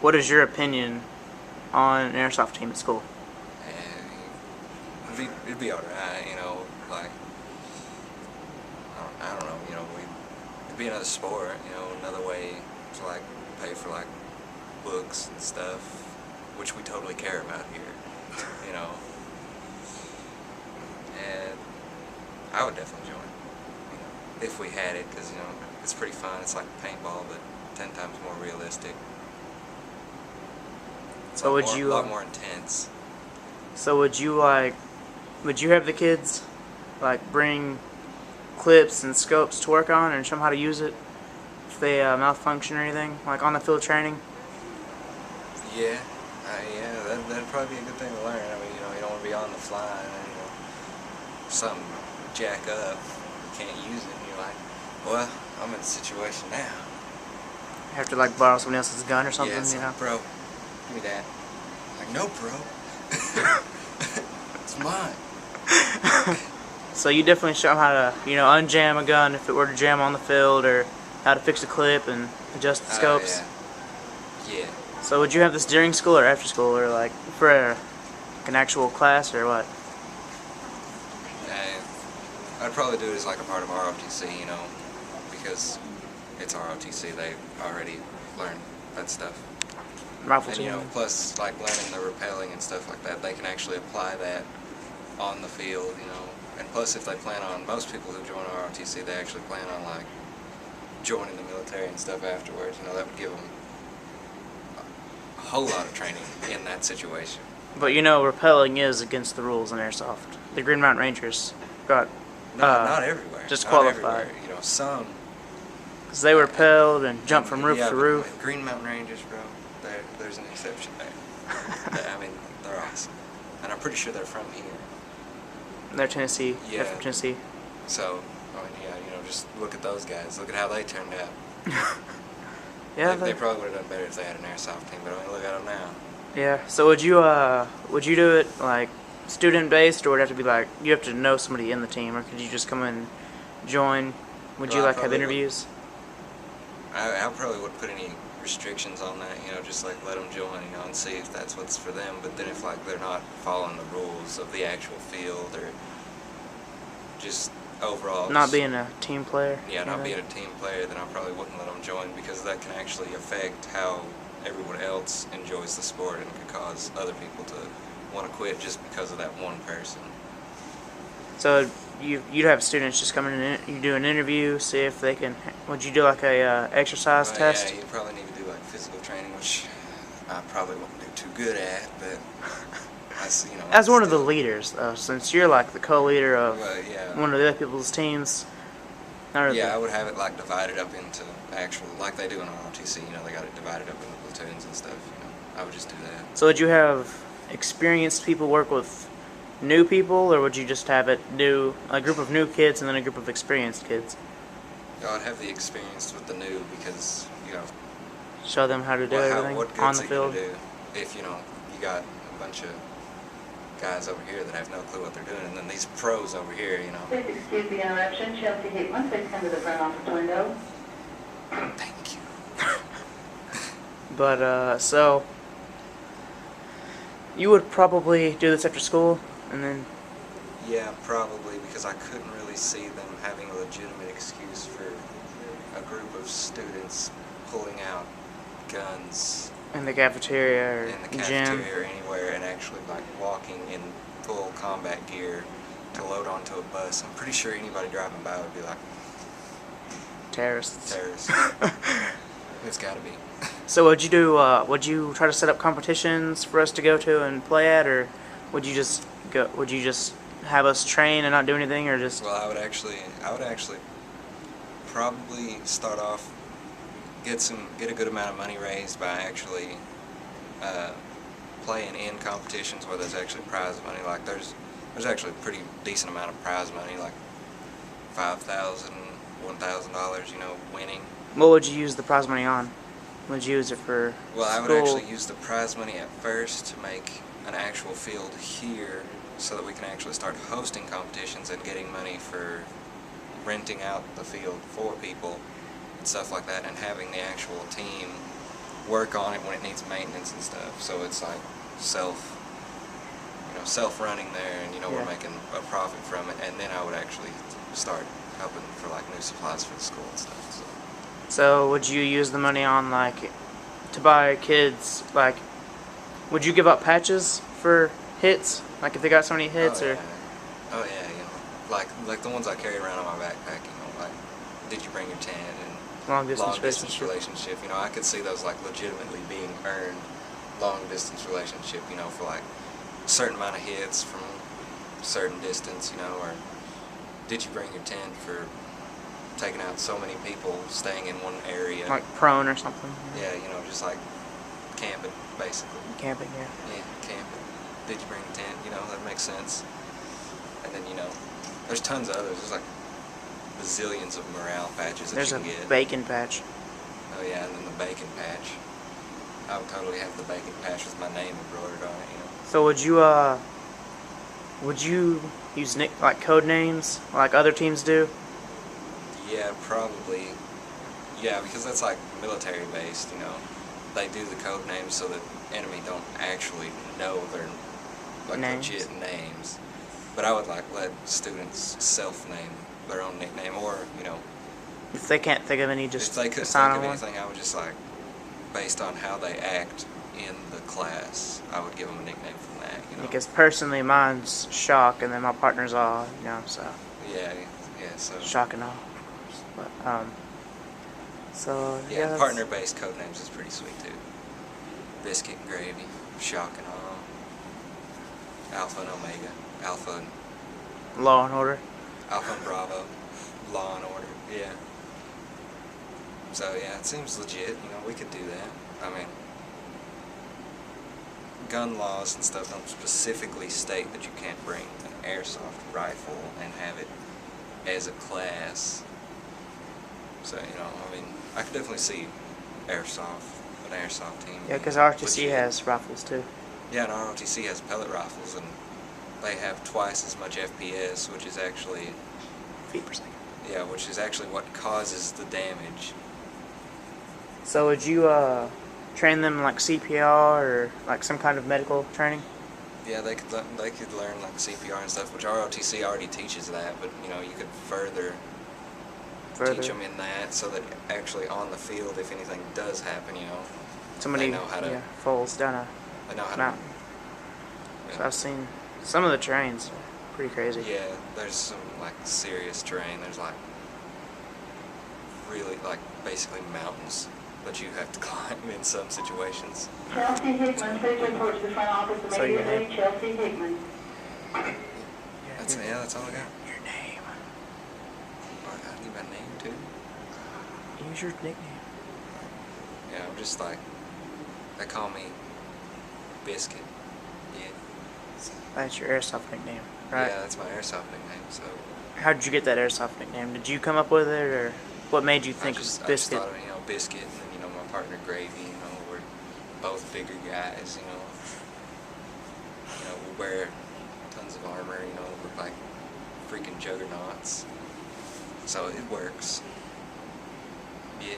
what is your opinion on an airsoft team at school? And it'd be alright, you know, like, I don't know, you know, it'd be another sport, you know, another way to, like, pay for, like, books and stuff, which we totally care about here, you know. And I would definitely join, you know, if we had it, because, you know, it's pretty fun. It's like paintball, but 10 times more realistic. So would you a lot more intense. So would you have the kids like bring clips and scopes to work on and show them how to use it if they malfunction or anything, like on the field training? Yeah, that'd probably be a good thing to learn. I mean, you know, you don't want to be on the fly and, you know, something jack up, you can't use it, and you're like, well, I'm in a situation now. You have to like borrow someone else's gun or something, Yeah, it's you like, know? bro, give me that. Like, no, bro. It's mine. So you definitely show them how to, you know, unjam a gun if it were to jam on the field, or how to fix a clip and adjust the scopes. Yeah. So would you have this during school or after school, or like for an actual class, or what? I'd probably do it as like a part of ROTC, you know, because it's ROTC. They already learned that stuff. Rifle And, team. you know, plus like learning the rappelling and stuff like that, they can actually apply that on the field, you know. And plus, if they plan on, most people who join ROTC, they actually plan on like joining the military and stuff afterwards. You know, that would give them a whole lot of training in that situation. But you know, rappelling is against the rules in airsoft. The Green Mountain Rangers got Not everywhere. disqualified. Not everywhere. You know, some. Because they rappelled and jumped from roof to roof. Green Mountain Rangers, bro, there's an exception there. I mean, they're awesome. And I'm pretty sure they're from here. They're Tennessee. Yeah. They're from Tennessee. So, I mean, yeah, you know, just look at those guys. Look at how they turned out. Yeah. They probably would have done better if they had an airsoft team, but I mean, look at them now. Yeah. So would you do it like student based, or would it have to be like you have to know somebody in the team, or could you just come and join? Would you Well, I like have probably interviews? I probably wouldn't put any restrictions on that, you know, just like let them join, you know, and see if that's what's for them. But then if like they're not following the rules of the actual field, or just overall Not being a team player. yeah, not being a team player, then I probably wouldn't let them join, because that can actually affect how everyone else enjoys the sport and could cause other people to want to quit just because of that one person. So you'd have students just come in and you do an interview, see if they can. Would you do like a exercise test? Yeah, you probably need to do like physical training, which I probably won't do too good at, but you know. As one of the leaders, though, since you're like the co-leader of yeah. one of the other people's teams. Yeah, I would have it like divided up into actual, like they do in ROTC, you know, they got it divided up into platoons and stuff, you know. I would just do that. So would you have experienced people work with new people, or would you just have a group of new kids and then a group of experienced kids? I'd have the experience with the new, because, you know, Show them how to do everything what on good's the it field. gonna do if, you know, you got a bunch of guys over here that have no clue what they're doing, and then these pros over here, you know. Please excuse the interruption. Chelsea Hickman, please come to the front office window. Thank you. But so you would probably do this after school, and then Yeah, probably, because I couldn't really see them having a legitimate excuse for a group of students pulling out guns in the cafeteria or in the gym. cafeteria or anywhere and actually like walking in full combat gear to load onto a bus. I'm pretty sure anybody driving by would be like, Terrorists. terrorists. It's gotta be. So would you do? Would you try to set up competitions for us to go to and play at, or would you just go? Would you just have us train and not do anything, or just? Well, I would actually probably start off, get a good amount of money raised by actually playing in competitions where there's actually prize money. Like there's actually a pretty decent amount of prize money, like $5,000, $1,000, you know, winning. What would you use the prize money on? Would you use it for Well, I would school? actually use the prize money at first to make an actual field here, so that we can actually start hosting competitions and getting money for renting out the field for people and stuff like that, and having the actual team work on it when it needs maintenance and stuff. So it's like self-running there, and Yeah. we're making a profit from it. And then I would actually start helping for like new supplies for the school and stuff. So would you use the money on like to buy kids like? Would you give up patches for hits? Like if they got so many hits, oh, or yeah. Oh yeah, like the ones I carry around on my backpack. Like did you bring your tan and long distance long distance relationship? relationship. I could see those like legitimately being earned long distance relationship. For like a certain amount of hits from a certain distance. Or did you bring your tent for taking out so many people staying in one area? Like prone or something. Yeah, just like camping basically. Camping, yeah. Yeah, camping. Did you bring a tent? That makes sense. And then there's tons of others. There's like bazillions of morale patches that There's you a can get. bacon patch. Oh yeah, and then the bacon patch. I would totally have the bacon patch with my name embroidered on it. So would you use like code names like other teams do? Yeah, probably. Yeah, because that's like military based. They do the code names so that enemy don't actually know their like Names. legit names. But I would like let students self-name their own nickname, or If they can't think of any, if just they couldn't assign think of them one. anything, I would just like based on how they act in the class, I would give them a nickname from that. Because personally, mine's Shock, and then my partner's Awe. So Yeah. So Shock and Awe. But so yeah, that's- partner-based code names is pretty sweet too. Biscuit and Gravy, Shock and Awe, Alpha and Omega, Alpha and Law and Order. Bravo, Law and Order. Yeah. So yeah, it seems legit. We could do that. I mean, gun laws and stuff don't specifically state that you can't bring an airsoft rifle and have it as a class. So I mean, I could definitely see an airsoft team. Yeah, because RTC legit. has rifles too. Yeah, and ROTC has pellet rifles, and they have twice as much FPS, which is actually Feet per second. which is actually what causes the damage. So would you train them like CPR or like some kind of medical training? Yeah, they could learn like CPR and stuff, which ROTC already teaches that, but you could further teach them in that, so that actually on the field, if anything does happen, Somebody they know how to falls down a they know how mountain. to. So I've seen some of the trains. Pretty crazy. Yeah, there's some like serious terrain. There's like really like basically mountains that you have to climb in some situations. Chelsea Hickman, please report to the front office So your immediately. name? Chelsea Hickman. That's all I got. Your name. I need my name too. Use your nickname. Yeah, I'm just like they call me Biscuit. Yeah. That's your airsoft nickname, right? Yeah, that's my airsoft nickname. So How did you get that airsoft nickname? Did you come up with it, or what made you think I just Biscuit? thought of, Biscuit, and then my partner Gravy. We're both bigger guys. We wear tons of armor. We're like freaking juggernauts. So it works. Yeah.